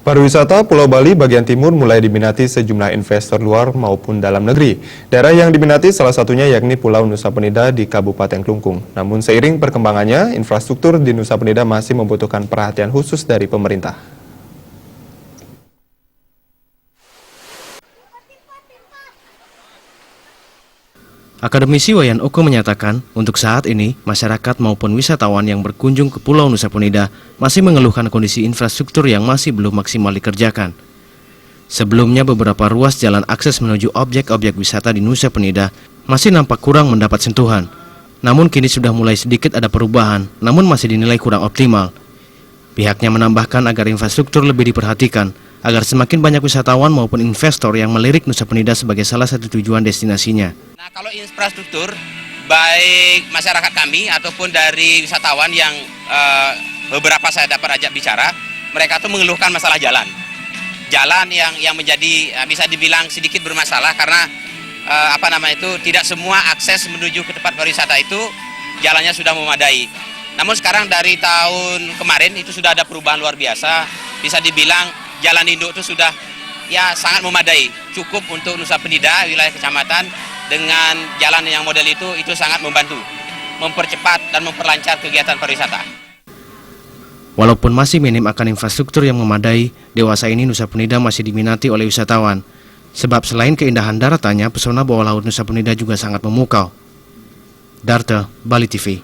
Pariwisata Pulau Bali bagian timur mulai diminati sejumlah investor luar maupun dalam negeri. Daerah yang diminati salah satunya yakni Pulau Nusa Penida di Kabupaten Klungkung. Namun seiring perkembangannya, infrastruktur di Nusa Penida masih membutuhkan perhatian khusus dari pemerintah. Akademisi Wayan Oko menyatakan, untuk saat ini, masyarakat maupun wisatawan yang berkunjung ke Pulau Nusa Penida masih mengeluhkan kondisi infrastruktur yang masih belum maksimal dikerjakan. Sebelumnya, beberapa ruas jalan akses menuju objek-objek wisata di Nusa Penida masih nampak kurang mendapat sentuhan. Namun kini sudah mulai sedikit ada perubahan, namun masih dinilai kurang optimal. Pihaknya menambahkan agar infrastruktur lebih diperhatikan, agar semakin banyak wisatawan maupun investor yang melirik Nusa Penida sebagai salah satu tujuan destinasinya. Nah, kalau infrastruktur, baik masyarakat kami ataupun dari wisatawan yang beberapa saya dapat ajak bicara, mereka tuh mengeluhkan masalah jalan. Jalan yang menjadi bisa dibilang sedikit bermasalah karena tidak semua akses menuju ke tempat pariwisata itu jalannya sudah memadai. Namun sekarang dari tahun kemarin itu sudah ada perubahan luar biasa. Bisa dibilang jalan induk itu sudah sangat memadai, cukup untuk Nusa Penida, wilayah kecamatan, dengan jalan yang model itu sangat membantu, mempercepat dan memperlancar kegiatan pariwisata. Walaupun masih minim akan infrastruktur yang memadai, dewasa ini Nusa Penida masih diminati oleh wisatawan. Sebab selain keindahan daratannya, pesona bawah laut Nusa Penida juga sangat memukau. Darta, Bali TV.